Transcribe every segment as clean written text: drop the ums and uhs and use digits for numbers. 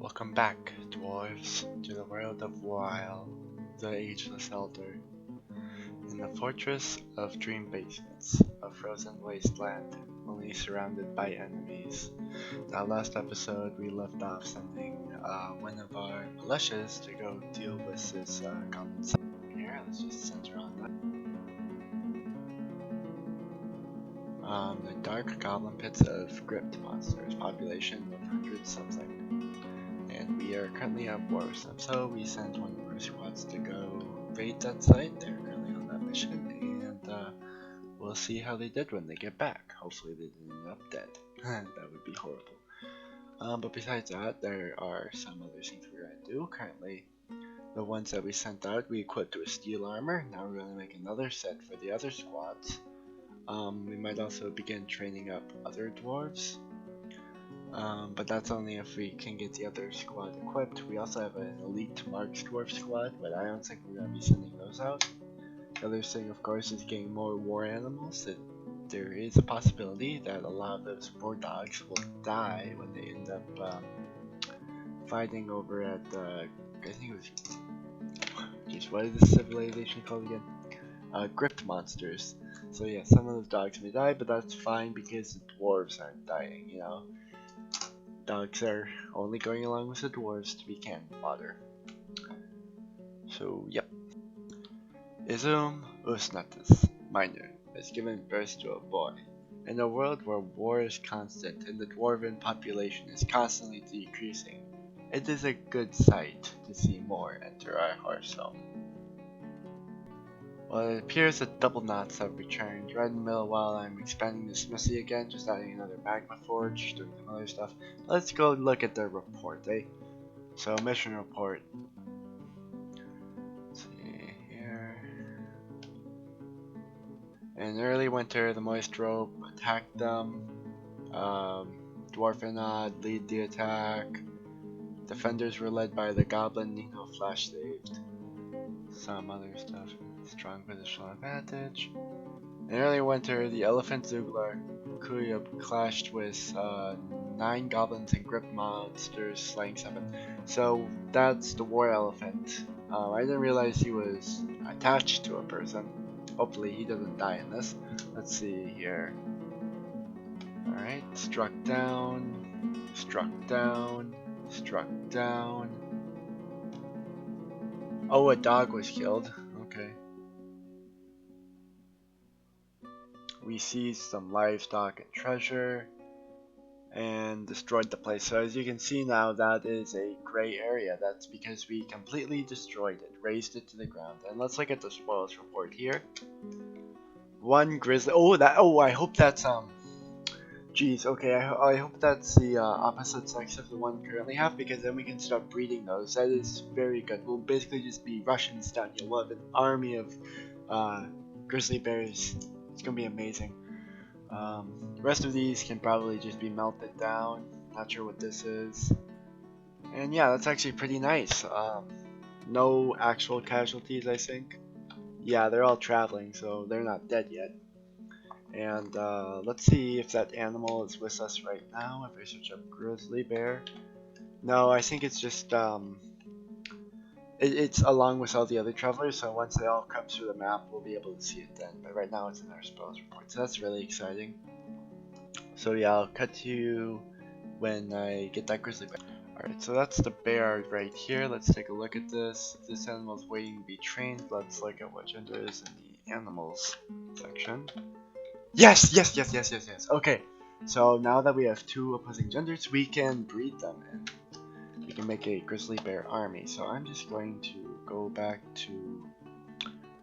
Welcome back, dwarves, to the world of Warale the Ageless Elder, in the fortress of dream basements, a frozen wasteland, only surrounded by enemies. Now, last episode we left off sending one of our militias to go deal with this goblin here. Let's just center on that. The dark goblin pits of gripped monsters, population of hundreds something. And we are currently at war with them, so we sent one of our squads to go raid that site. They're currently on that mission, and we'll see how they did when they get back. Hopefully they didn't end up dead. That would be horrible. But besides that, there are some other things we're going to do. Currently, the ones that we sent out, we equipped with steel armor. Now we're going to make another set for the other squads. We might also begin training up other dwarves. But that's only if we can get the other squad equipped. We also have an elite marks dwarf squad, but I don't think we're going to be sending those out. The other thing, of course, is getting more war animals. That there is a possibility that a lot of those war dogs will die when they end up fighting over at I think it was, geez, what is this civilization called again? Gripped monsters. So yeah, some of those dogs may die, but that's fine because the dwarves aren't dying, you know. Dogs are only going along with the dwarves to be cannon fodder. So, yep. Izum Usnatus, minor, has given birth to a boy. In a world where war is constant and the dwarven population is constantly decreasing, it is a good sight to see more enter our hearth home. Well, it appears that double knots have returned right in the middle while I'm expanding the smithy again, just adding another magma forge, doing some other stuff. Let's go look at their report, eh? So, mission report. Let's see here. In early winter, the moist rope attacked them. Dwarfenod lead the attack. Defenders were led by the goblin Nino Flash saved. Some other stuff. Strong positional advantage. In early winter, the elephant Zuglar Kuyab clashed with 9 goblins and gripped monsters, slaying 7. So that's the war elephant. I didn't realize he was attached to a person. Hopefully he doesn't die in this. Let's see here. Alright, struck down, struck down, struck down. Oh, a dog was killed. Okay. We seized some livestock and treasure and destroyed the place. So as you can see now, that is a gray area. That's because we completely destroyed it, razed it to the ground. And let's look at the spoils report here. One grizzly. Oh, I hope that's geez, okay, I hope that's the opposite sex of the one we currently have, because then we can start breeding those. That is very good. We'll basically just be Russians down here. We'll have an army of grizzly bears. It's gonna be amazing. The rest of these can probably just be melted down. Not sure what this is. And yeah, that's actually pretty nice. No actual casualties, I think. Yeah, they're all traveling, so they're not dead yet. And let's see if that animal is with us right now. If I search up Grizzly Bear. No, I think it's just it's along with all the other travelers, so once they all come through the map, we'll be able to see it then. But right now it's in our spoils report, so that's really exciting. So yeah, I'll cut to you when I get that grizzly bear. Alright, so that's the bear right here. Let's take a look at this. If this animal is waiting to be trained, let's look at what gender is in the animals section. Yes! Okay, so now that we have 2 opposing genders, we can breed them and we can make a grizzly bear army. So I'm just going to go back to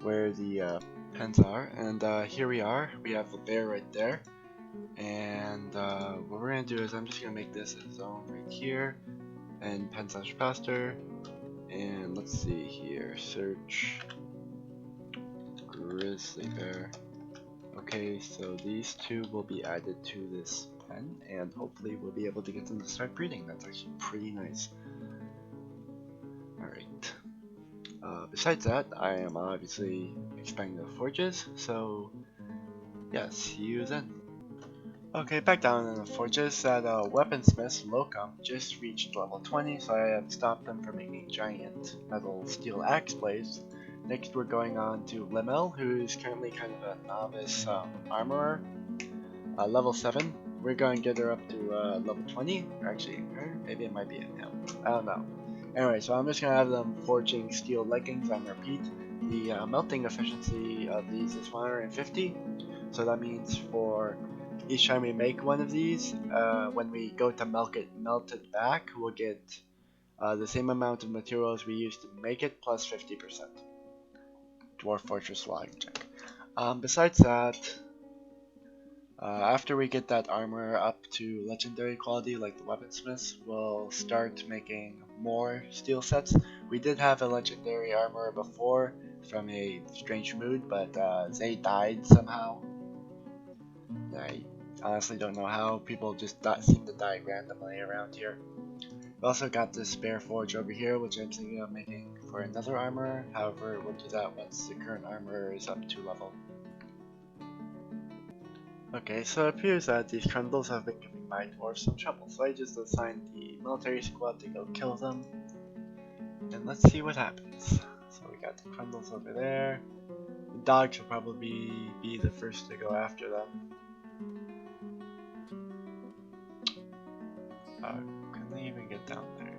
where the pens are, and here we are. We have the bear right there, and what we're gonna do is I'm just gonna make this a zone right here, and pen/pastor, and let's see here, search grizzly bear. Okay, so these 2 will be added to this pen, and hopefully we'll be able to get them to start breeding. That's actually pretty nice. Alright. Besides that, I am obviously expanding the forges, so yeah, see you then. Okay, back down in the fortress, that weaponsmith, Locum, just reached level 20, so I have stopped them from making giant metal steel axe blades. Next we're going on to Lemel, who's currently kind of a novice armorer, level 7. We're going to get her up to level 20, or actually, maybe it might be him, I don't know. Anyway, so I'm just going to have them forging steel leggings on repeat. The melting efficiency of these is 150, so that means for each time we make one of these, when we go to melt it back, we'll get the same amount of materials we used to make it plus 50%. Dwarf Fortress logic. Besides that, after we get that armor up to legendary quality like the weaponsmiths, we'll start making more steel sets. We did have a legendary armor before from a strange mood, but they died somehow. I honestly don't know how. People just seem to die randomly around here. We also got this spare forge over here, which I'm thinking of making for another armor. However, we'll do that once the current armor is up to level. Okay, so it appears that these Crundles have been giving my dwarves some trouble, so I just assigned the military squad to go kill them. And let's see what happens. So we got the Crundles over there. The dogs will probably be the first to go after them. Can they even get down there?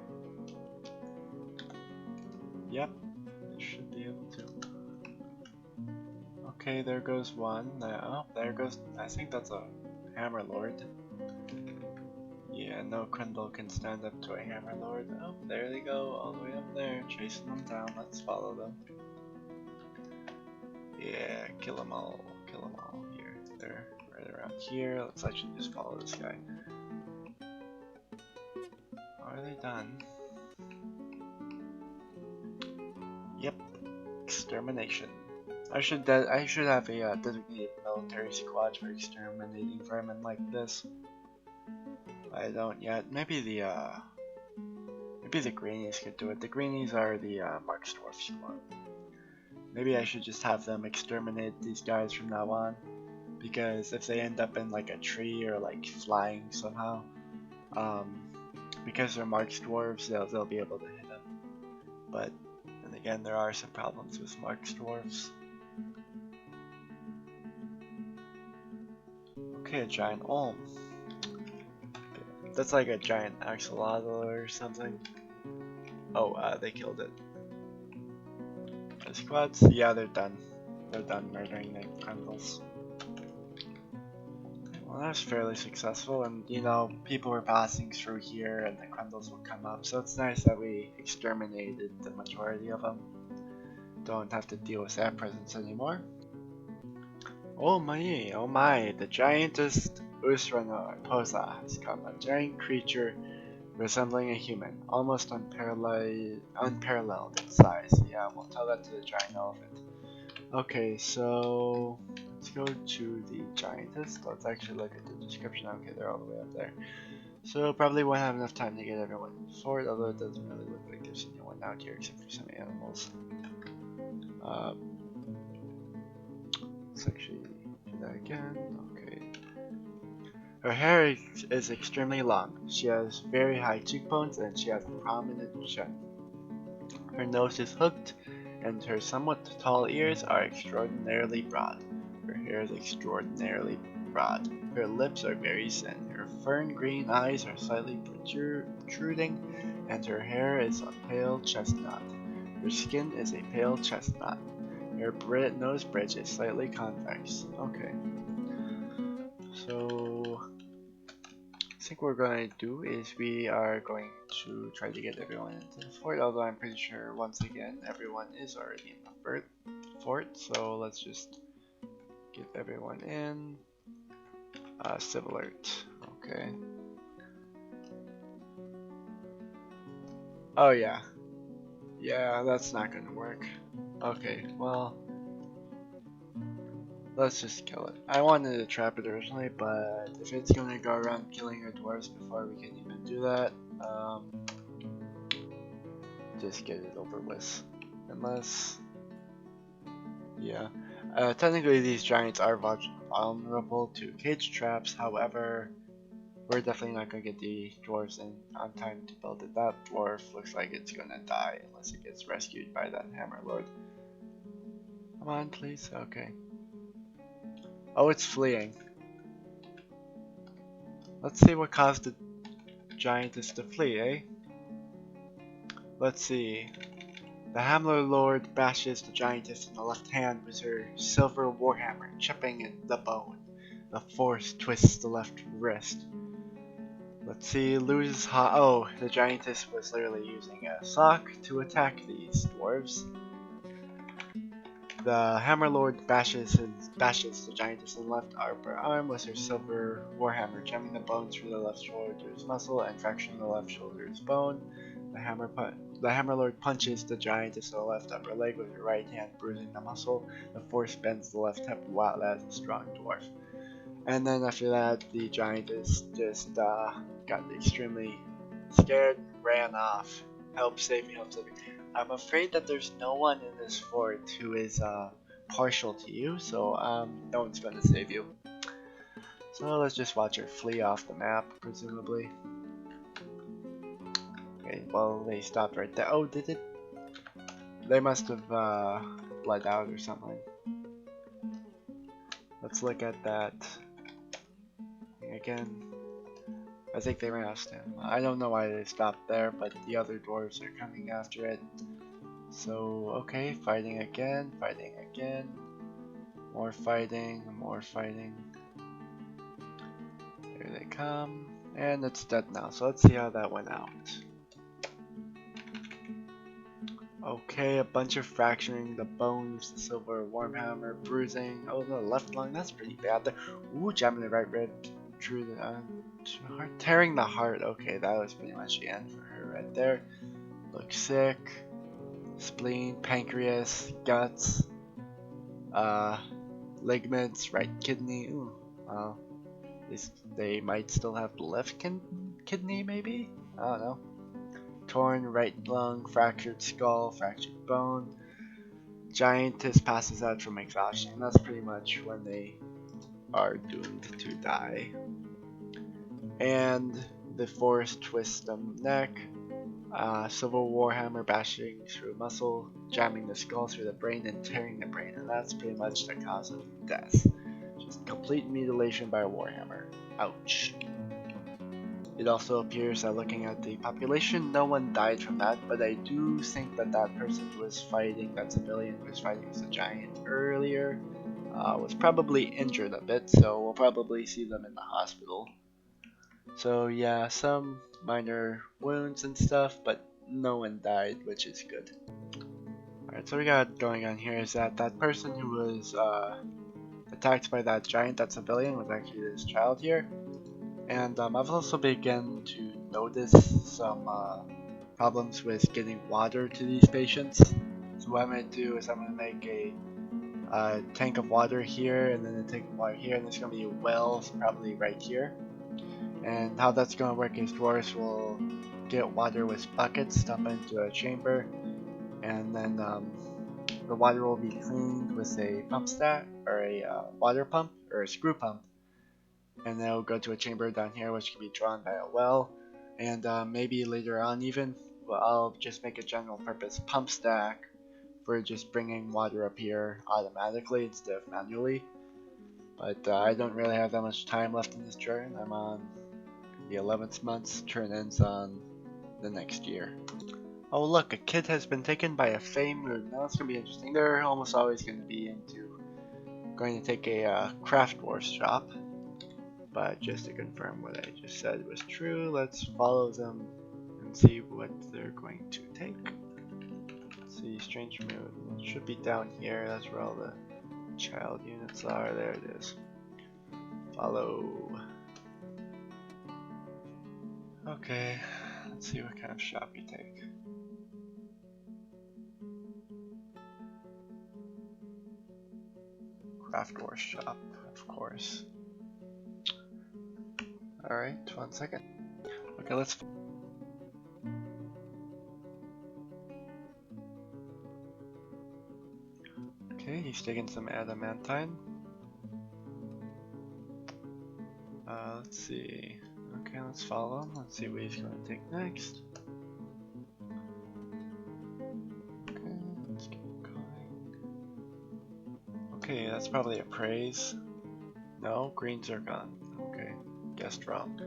Yep, they should be able to. Okay, there goes one. Oh, there goes. I think that's a Hammer Lord. Yeah, no Crundle can stand up to a Hammer Lord. Oh, there they go, all the way up there, chasing them down. Let's follow them. Yeah, kill them all. Kill them all. Here, they're right around here. Let's actually just follow this guy. Are they done? Yep. Extermination. I should have a designated military squad for exterminating vermin like this. I don't yet. Maybe the greenies could do it. The greenies are the Mark's Dwarf squad. Maybe I should just have them exterminate these guys from now on, because if they end up in like a tree or like flying somehow, because they're Mark's dwarves, they'll be able to hit them. But then again, there are some problems with Mark's dwarves. Okay, a giant olm. That's like a giant axolotl or something. Oh, they killed it. The squads? Yeah, they're done. They're done murdering the Crundles. Well, that was fairly successful, and you know, people were passing through here and the Crundles would come up, so it's nice that we exterminated the majority of them. Don't have to deal with that presence anymore. Oh my, the giantess Usranor Posa has come, a giant creature resembling a human, almost unparalleled in size. Yeah, we'll tell that to the giant elephant. Okay, so let's go to the giantess. Let's actually look at the description. Okay, they're all the way up there. So probably won't have enough time to get everyone for it, although it doesn't really look like there's anyone out here except for some animals. Let's actually do that again. Okay. Her hair is extremely long. She has very high cheekbones and she has a prominent chin. Her nose is hooked and her somewhat tall ears are extraordinarily broad. Her hair is extraordinarily broad. Her lips are very thin. Her fern green eyes are slightly protruding, and her hair is a pale chestnut. Her skin is a pale chestnut. Her nose bridge is slightly convex. Okay. So I think what we're going to do is we are going to try to get everyone into the fort, although I'm pretty sure once again everyone is already in the fort, so let's just get everyone in. Civ alert. Okay. Oh yeah. Yeah, that's not gonna work. Okay, well, let's just kill it. I wanted to trap it originally, but if it's gonna go around killing our dwarves before we can even do that, just get it over with. Unless, yeah. Technically these giants are vulnerable to cage traps. However, we're definitely not gonna get the dwarves in on time to build it. That dwarf looks like it's gonna die unless it gets rescued by that hammer lord. Come on, please. Okay. Oh, it's fleeing. Let's see what caused the giantess to flee, eh? Let's see. The hammer lord bashes the giantess in the left hand with her silver warhammer, chipping at the bone. The force twists the left wrist. Let's see, loses oh, the giantess was literally using a sock to attack these dwarves. The hammer lord bashes the giantess in the left upper arm with her silver warhammer, jamming the bone through the left shoulder's muscle and fracturing the left shoulder's bone. The hammer lord punches the giantess in the left upper leg with her right hand, bruising the muscle. The force bends the left hip. Wow, that's a strong dwarf. And then after that, the giantess just got extremely scared, ran off. Help save me, help save me. I'm afraid that there's no one in this fort who is partial to you, so no one's going to save you. So let's just watch her flee off the map, presumably. Okay, well, they stopped right there. Oh, did it? They must have bled out or something. Let's look at that again. I think they ran out of stamina. I don't know why they stopped there, but the other dwarves are coming after it. So, okay, fighting again, more fighting, more fighting. Here they come, and it's dead now, so let's see how that went out. Okay, a bunch of fracturing the bones, the silver warhammer, bruising. Oh no, left lung, that's pretty bad there. Ooh, jamming the right rib, through the heart, tearing the heart. Okay, that was pretty much the end for her right there. Looks sick. Spleen, pancreas, guts, ligaments, right kidney. Ooh, wow. They might still have the left kidney, maybe? I don't know. Torn right lung, fractured skull, fractured bone. Giantess passes out from exhaustion. That's pretty much when they are doomed to die. And the force twists the neck. Silver warhammer bashing through muscle, jamming the skull through the brain and tearing the brain, and that's pretty much the cause of death. Just complete mutilation by a warhammer. Ouch. It also appears that looking at the population, no one died from that, but I do think that that person who was fighting, that civilian who was fighting with the giant earlier, was probably injured a bit, so we'll probably see them in the hospital. So yeah, some minor wounds and stuff, but no one died, which is good. Alright, so we got going on here is that person who was attacked by that giant, that civilian, was actually this child here. And I've also begun to notice some problems with getting water to these patients. So what I'm going to do is I'm going to make a tank of water here, and then a tank of water here, and there's going to be a well probably right here. And how that's going to work is dwarves will get water with buckets, dump into a chamber, and then the water will be cleaned with a pump stack, or a water pump, or a screw pump. And then it'll go to a chamber down here, which can be drawn by a well. And maybe later on even, well, I'll just make a general purpose pump stack for just bringing water up here automatically instead of manually. But I don't really have that much time left in this turn. I'm on the 11th month, turn ends on the next year. Oh look, a kid has been taken by a Fey moon. Now that's going to be interesting. They're almost always going to be going to take a craft dwarf shop. But just to confirm what I just said was true, let's follow them and see what they're going to take. Let's see, strange moon. It should be down here. That's where all the child units are. There it is. Follow. Okay, let's see what kind of shop we take. Craft dwarf shop, of course. Alright, 1 second. Okay, let's... Okay, he's taking some adamantine. let's see. Okay, let's follow him. Let's see what he's going to take next. Okay, let's keep going. Okay, that's probably a praise. No, greens are gone. Okay, guessed wrong.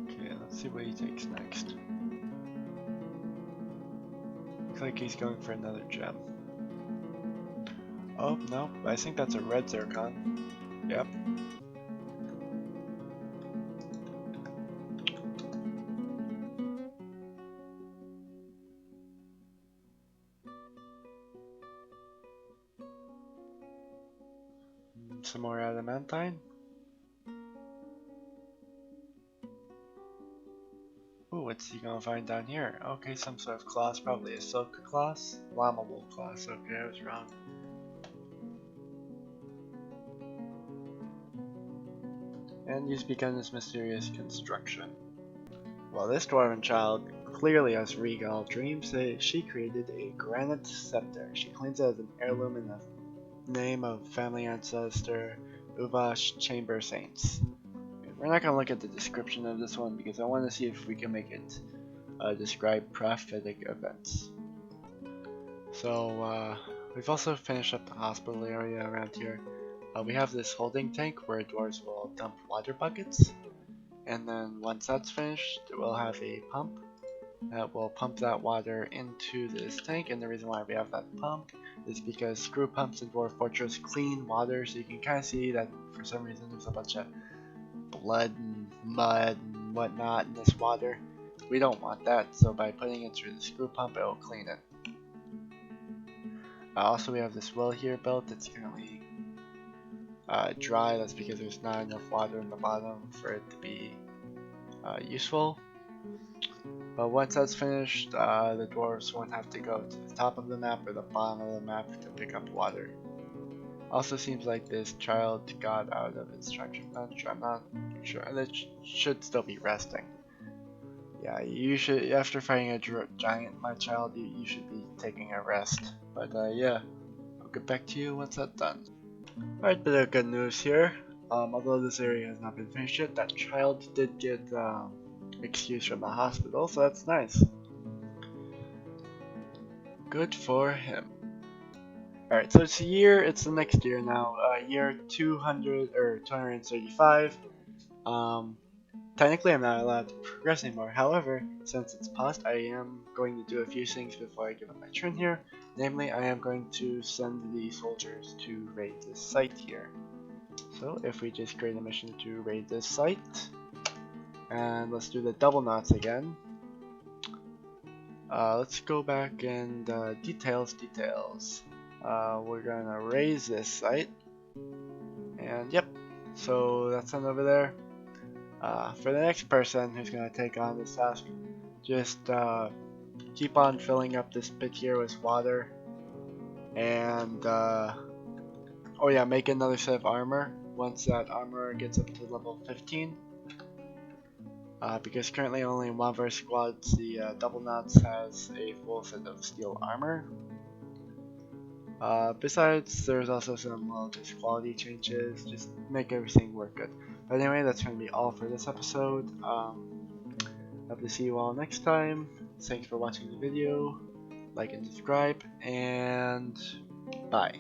Okay, let's see what he takes next. Looks like he's going for another gem. Oh, no, I think that's a red zircon. Yep. Some more adamantine. Ooh, what's he gonna find down here? Okay, some sort of class, probably a silk class. Llama wool class, okay, I was wrong. And he's begun this mysterious construction. Well, this dwarven child clearly has regal dreams. She created a granite scepter. She claims it as an heirloom in the name of family ancestor Uvash Chamber Saints. We're not going to look at the description of this one because I want to see if we can make it describe prophetic events. So we've also finished up the hospital area around here. We have this holding tank where dwarves will dump water buckets, and then once that's finished we'll have a pump that will pump that water into this tank. And the reason why we have that pump is because screw pumps in Dwarf Fortress clean water, so you can kind of see that for some reason there's a bunch of blood and mud and whatnot in this water. We don't want that, so by putting it through the screw pump it will clean it. Also, we have this well here built. It's currently dry. That's because there's not enough water in the bottom for it to be useful. But once that's finished, the dwarves won't have to go to the top of the map or the bottom of the map to pick up water. Also seems like this child got out of instruction bench. I'm not sure. It should still be resting. Yeah, you should, after fighting a giant, my child, you should be taking a rest. But yeah, I'll get back to you once that's done. Alright, bit of good news here. Although this area has not been finished yet, that child did get excused from the hospital, so that's nice. Good for him. Alright, so it's the next year now, year 200 or 235. Technically I'm not allowed to progress anymore. However, since it's paused, I am going to do a few things before I give up my turn here. Namely, I am going to send the soldiers to raid this site here. So if we just create a mission to raid this site, and let's do the double knots again. Let's go back and details. We're gonna raise this site, and yep, so that's sent over there. For the next person who's gonna take on this task, just keep on filling up this pit here with water, and oh yeah, make another set of armor once that armor gets up to level 15. Because currently only one of our squads, the double knots, has a full set of steel armor. Besides, there's also some just quality changes, just make everything work good. But anyway, that's going to be all for this episode. Hope to see you all next time. Thanks for watching the video, like and subscribe, and bye.